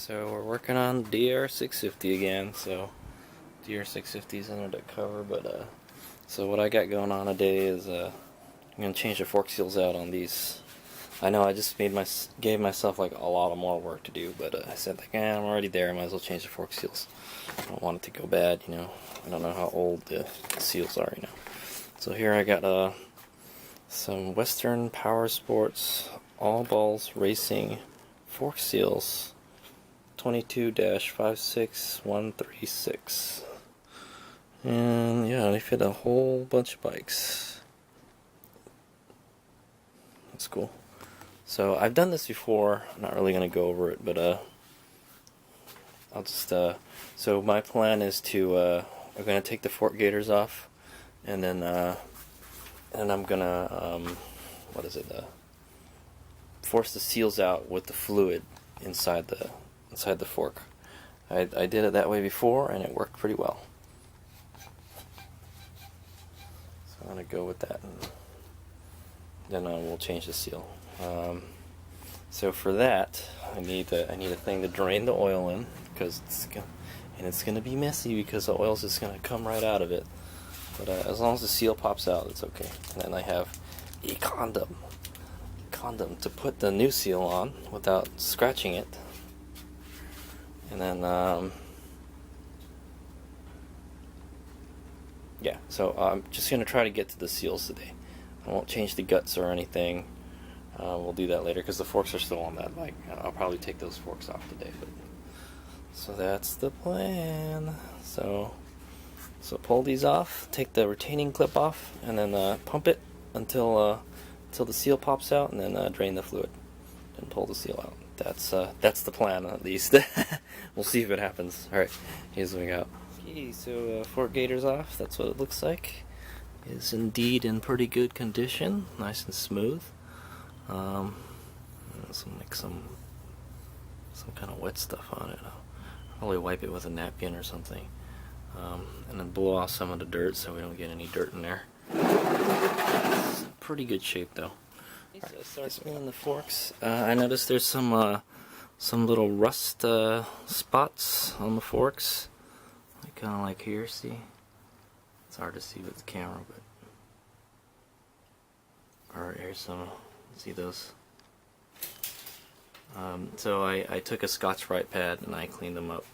So we're working on DR650 again. So DR650 is under the cover, but so what I got going on today is I'm gonna change the fork seals out on these. I know I just gave myself like a lot of more work to do, but I said like, I'm already there. I might as well change the fork seals. I don't want it to go bad, you know. I don't know how old the seals are, you know. So here I got some Western Power Sports All Balls Racing fork seals, 22-56136, and yeah, they fit a whole bunch of bikes. That's cool. So I've done this before. I'm not really gonna go over it, but I'll just so my plan is to we're gonna take the fork gaiters off, and then I'm gonna force the seals out with the fluid inside the fork. I did it that way before, and it worked pretty well. So I'm gonna go with that, and then we'll change the seal. So for that, I need a thing to drain the oil in, because it's gonna be messy because the oil's just gonna come right out of it. But as long as the seal pops out, it's okay. And then I have a condom to put the new seal on without scratching it. And then yeah, so I'm just gonna try to get to the seals today. I won't change the guts or anything. We'll do that later because the forks are still on that bike. I'll probably take those forks off today. But so that's the plan. So pull these off, take the retaining clip off, and then pump it until the seal pops out, and then drain the fluid and pull the seal out. That's the plan, at least. We'll see if it happens. All right, here's what we got. Okay, so fork gaiters off. That's what it looks like. It's indeed in pretty good condition, nice and smooth. Some kind of wet stuff on it. I'll probably wipe it with a napkin or something, and then blow off some of the dirt so we don't get any dirt in there. It's in pretty good shape though. Right, so start spinning the forks. I noticed there's some little rust spots on the forks, kind of like here. See, it's hard to see with the camera, but here's some. See those? So I took a Scotch-Brite pad and I cleaned them up.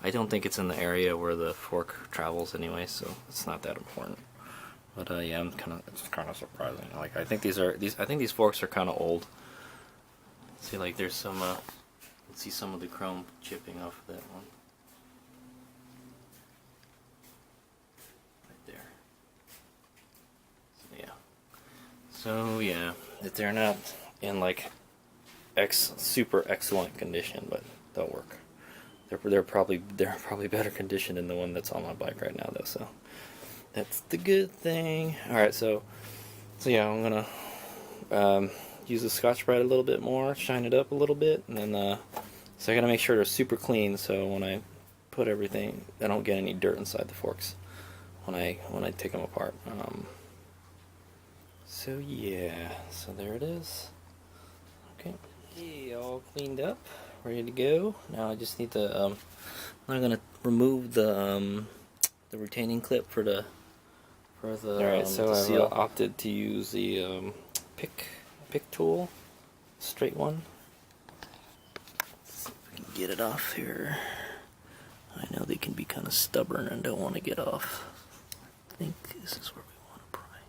I don't think it's in the area where the fork travels anyway, so it's not that important. But yeah, it's kind of surprising. Like I think these forks are kind of old. See, like there's some. Let's see some of the chrome chipping off of that one. Right there. So yeah, they're not in like super excellent condition, but they'll work. They're probably better condition than the one that's on my bike right now though. So that's the good thing. All right, so yeah, I'm gonna use the Scotch-Brite a little bit more, shine it up a little bit, and then so I gotta make sure they're super clean. So when I put everything, I don't get any dirt inside the forks when I take them apart. So yeah, so there it is. Okay, all cleaned up, ready to go. Now I just need to. I'm gonna remove the retaining clip for the. All right, so I've opted to use the pick tool, straight one. Let's see if we can get it off here. I know they can be kind of stubborn and don't want to get off. I think this is where we want to pry.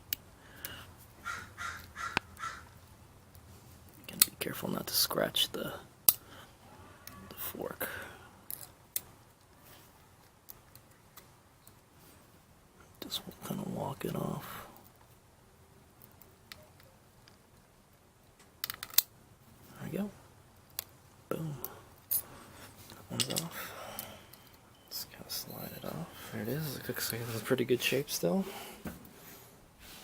Gotta be careful not to scratch the fork. Just kind of walk it off. There we go. Boom. That one's off. Just kind of slide it off. There it is. It looks like it's in pretty good shape still.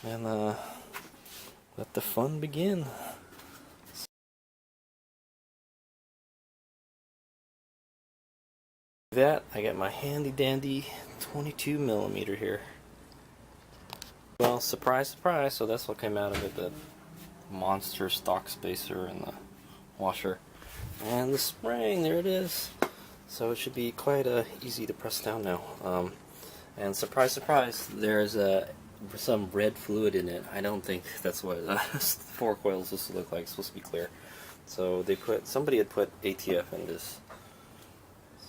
And let the fun begin. That I got my handy dandy 22mm here. Well, surprise, surprise. So that's what came out of it, the monster stock spacer and the washer. And the spring, there it is. So it should be quite easy to press down now. And surprise, surprise, there's some red fluid in it. I don't think that's what fork oil is supposed to look like. It's supposed to be clear. So somebody had put ATF in this. So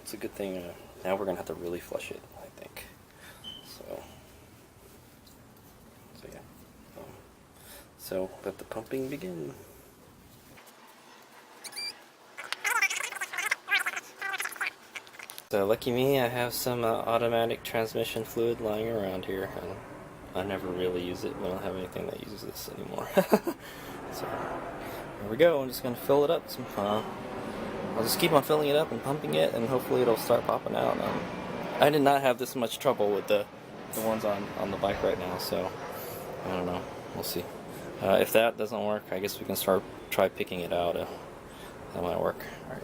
it's a good thing. Now we're gonna have to really flush it, I think. So yeah. So let the pumping begin. So lucky me, I have some automatic transmission fluid lying around here, and I never really use it. We don't have anything that uses this anymore. So here we go. I'm just gonna fill it up. I'll just keep on filling it up and pumping it, and hopefully it'll start popping out. I did not have this much trouble with the ones on the bike right now, so I don't know. We'll see. If that doesn't work, I guess we can try picking it out. That might work. All right.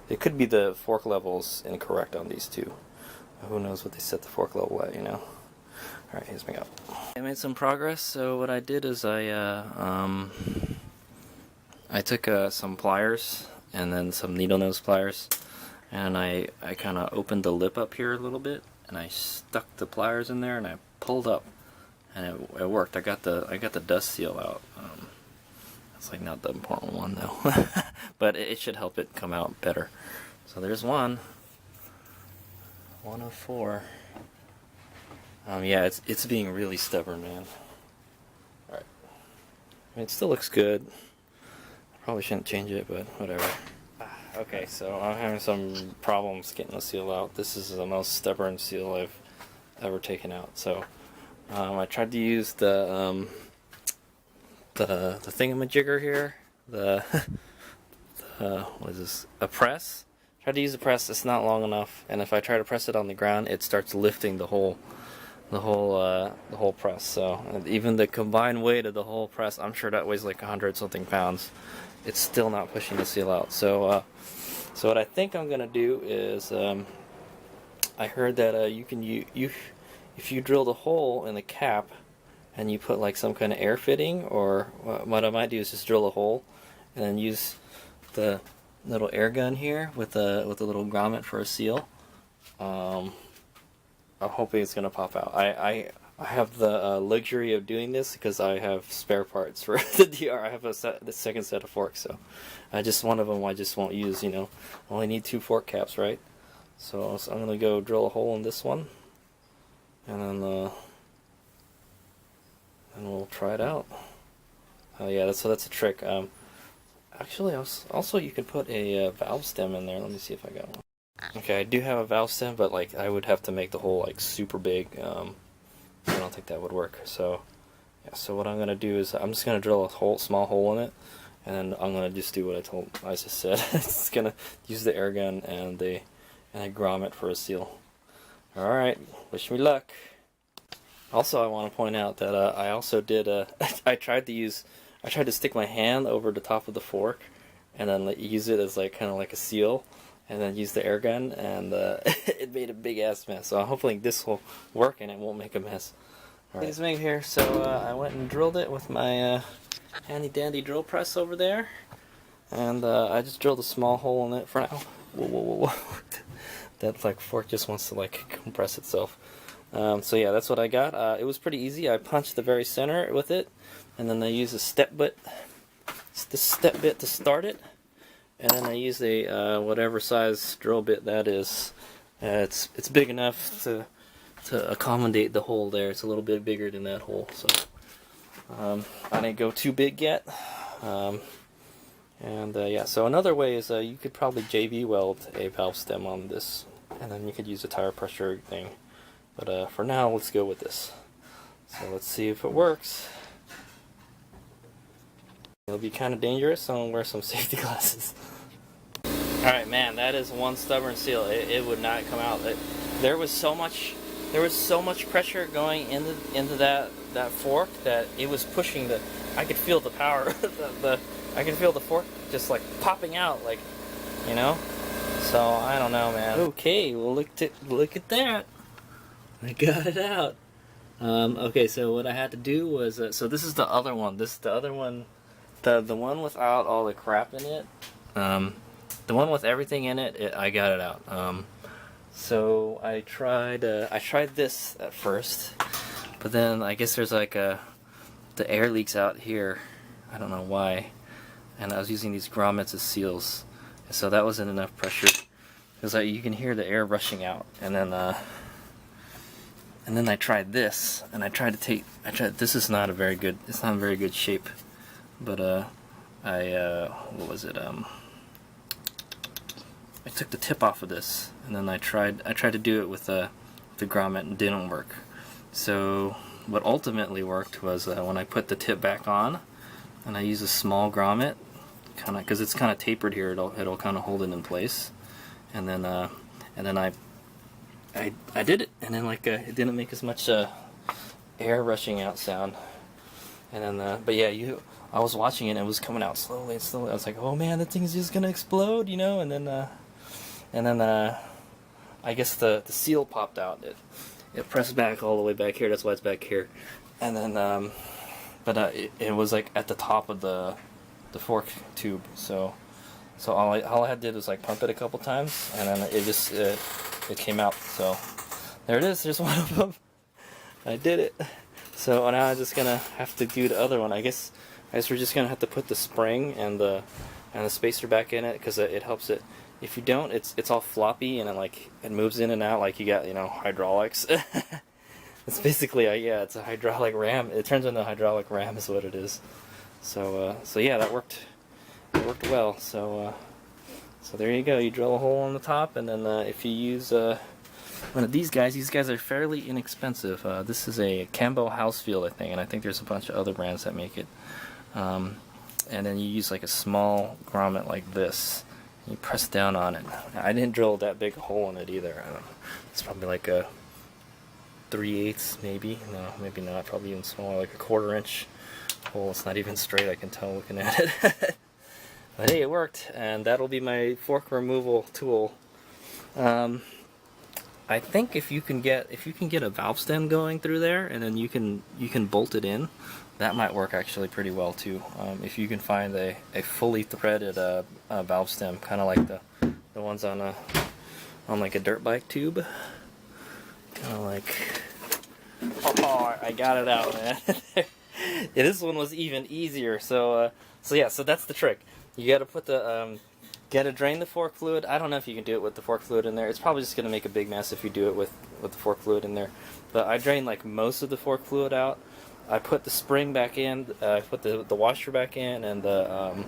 It could be the fork levels incorrect on these two. Who knows what they set the fork level at, you know? Alright, here's my go. I made some progress. So what I did is I took some pliers and then some needle nose pliers, and I kind of opened the lip up here a little bit, and I stuck the pliers in there and I pulled up, and it worked. I got the dust seal out. It's like not the important one though, but it should help it come out better. So there's one of 4. Yeah, it's being really stubborn, man. All right, I mean, it still looks good. Probably shouldn't change it, but whatever. Okay, so I'm having some problems getting the seal out. This is the most stubborn seal I've ever taken out. So I tried to use the thingamajigger here, what is this, a press. Tried to use a press, it's not long enough, and if I try to press it on the ground, it starts lifting the whole press. So even the combined weight of the whole press, I'm sure that weighs like 100-something pounds. It's still not pushing the seal out. So so what I think I'm gonna do is, I heard that you can if you drill the hole in the cap and you put like some kind of air fitting, or what I might do is just drill a hole and then use the little air gun here with a little grommet for a seal. I'm hoping it's gonna pop out. I have the luxury of doing this because I have spare parts for the DR. I have the second set of forks, so one of them I just won't use. You know, I only need 2 fork caps, right? So I'm gonna go drill a hole in this one, and then we'll try it out. Yeah, that's a trick. Actually, also you could put a valve stem in there. Let me see if I got one. Okay, I do have a valve stem, but like I would have to make the hole like super big. I don't think that would work. So yeah, so what I'm gonna do is I'm just gonna drill a small hole in it, and then I'm gonna just do what I just said. It's gonna use the air gun and a grommet for a seal. All right, wish me luck. Also, I want to point out that I also did I tried to stick my hand over the top of the fork, and then use it as like kind of like a seal, and then use the air gun, and it made a big ass mess. So I'm hoping this will work and it won't make a mess. All right, HadesOmega here. So I went and drilled it with my handy dandy drill press over there, and I just drilled a small hole in it for now. Whoa. That like fork just wants to like compress itself. So yeah, that's what I got. It was pretty easy. I punched the very center with it, and then I used a step bit to start it, and then I used a whatever size drill bit that is. It's big enough to accommodate the hole there. It's a little bit bigger than that hole, so I didn't go too big yet. Yeah, so another way is you could probably JB weld a valve stem on this, and then you could use a tire pressure thing. But for now, let's go with this. So let's see if it works. It'll be kind of dangerous, so I'm gonna wear some safety glasses. Alright, man, that is one stubborn seal. It would not come out. There was so much pressure going into that fork that it was pushing I could feel the power. I could feel the fork just like popping out, like, you know. So I don't know, man. Okay, well look at that. I got it out. Okay, so what I had to do was so this is the other one. This is the other one, the one without all the crap in it. the one with everything in it, I got it out. So I tried this at first, but then I guess there's like the air leaks out here. I don't know why. And I was using these grommets as seals, so that wasn't enough pressure. Because you can hear the air rushing out, and then I tried this, and I tried this is not a very good, it's not a very good shape, but what was it, I took the tip off of this, and then I tried to do it with the grommet, and it didn't work. So what ultimately worked was when I put the tip back on, and I use a small grommet, kind of, because it's kind of tapered here, it'll kind of hold it in place, and then I did it, and then it didn't make as much air rushing out sound, and then but yeah, I was watching it and it was coming out slowly and slowly. I was like, oh man, that thing is just gonna explode, you know, and then I guess the seal popped out. It pressed back all the way back here. That's why it's back here, and then it was like at the top of the fork tube. So all I did was like pump it a couple times, and then it came out. So there it is. There's one of them. I did it. So now I'm just gonna have to do the other one. I guess we're just gonna have to put the spring and the spacer back in it, because it helps it. If you don't, it's all floppy, and it moves in and out like you got, hydraulics. It's basically it's a hydraulic ram. It turns into a hydraulic ram is what it is. So yeah, that worked. It worked well. So there you go. You drill a hole on the top, and then if you use one of these guys are fairly inexpensive. This is a Cambo Housefield, I think, and I think there's a bunch of other brands that make it. And then you use like a small grommet like this. You press down on it. I didn't drill that big a hole in it either. I don't know. It's probably like a 3/8 maybe. No, maybe not. Probably even smaller, like a 1/4 inch hole. It's not even straight, I can tell looking at it. But hey, it worked, and that'll be my fork removal tool. I think if you can get a valve stem going through there, and then you can bolt it in, that might work actually pretty well too. If you can find a fully threaded valve stem, kind of like the ones on like a dirt bike tube, kind of like. Oh, I got it out, man. Yeah, this one was even easier. So yeah, so that's the trick. You got to put gotta drain the fork fluid. I don't know if you can do it with the fork fluid in there. It's probably just gonna make a big mess if you do it with the fork fluid in there. But I drained like most of the fork fluid out. I put the spring back in. I put the washer back in, and the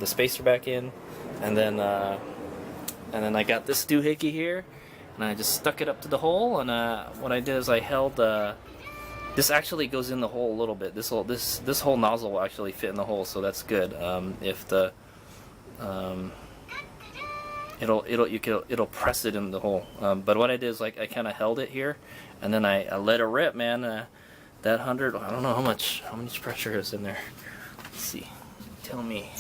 spacer back in, and then I got this doohickey here, and I just stuck it up to the hole. And what I did is I held this actually goes in the hole a little bit. This whole nozzle will actually fit in the hole, so that's good. If the it'll press it in the hole. But what I did is I kind of held it here, and then I let it rip, man. That 100, I don't know how much pressure is in there. Let's see. Tell me.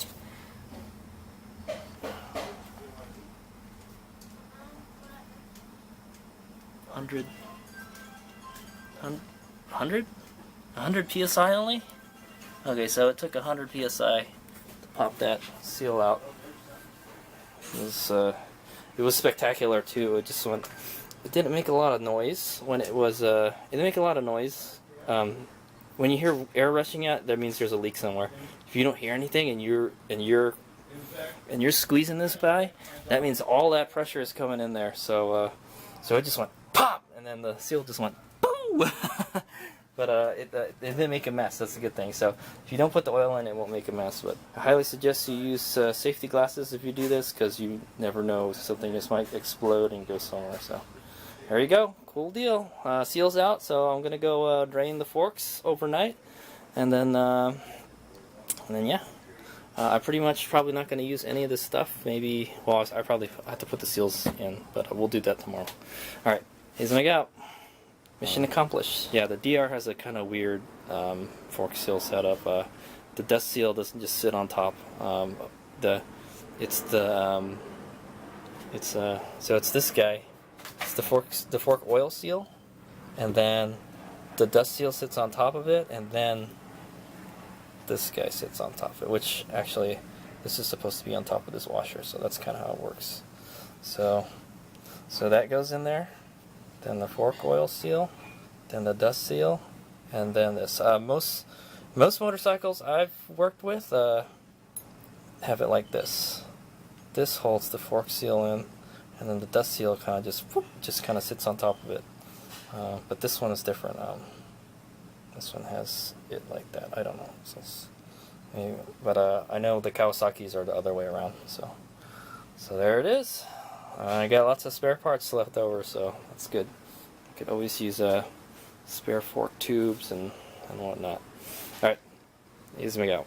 100 psi only? Okay, so it took 100 psi to pop that seal out. It was spectacular too. It didn't make a lot of noise when it was. It didn't make a lot of noise. When you hear air rushing out, that means there's a leak somewhere. If you don't hear anything and you're squeezing this guy, that means all that pressure is coming in there. So it just went pop, and then the seal just went boom. But it didn't make a mess. That's a good thing. So if you don't put the oil in, it won't make a mess. But I highly suggest you use safety glasses if you do this, because you never know, something just might explode and go somewhere. So there you go. Cool deal. Seal's out. So I'm gonna go drain the forks overnight, and then yeah. I'm pretty much probably not going to use any of this stuff. Maybe, well, I probably have to put the seals in, but we'll do that tomorrow. Alright, HadesOmega out. Mission accomplished. Yeah, the DR has a kind of weird fork seal setup. The dust seal doesn't just sit on top. So it's this guy. It's the fork oil seal, and then the dust seal sits on top of it, and then this guy sits on top of it, which actually this is supposed to be on top of this washer, so that's kind of how it works. So that goes in there, then the fork oil seal, then the dust seal, and then this. Most motorcycles I've worked with have it like this. This holds the fork seal in, and then the dust seal kind of just kind of sits on top of it. But this one is different. This one has it like that. I don't know. But I know the Kawasaki's are the other way around. So there it is. I got lots of spare parts left over, so that's good. You could always use spare fork tubes and whatnot. All right, HadesOmega out.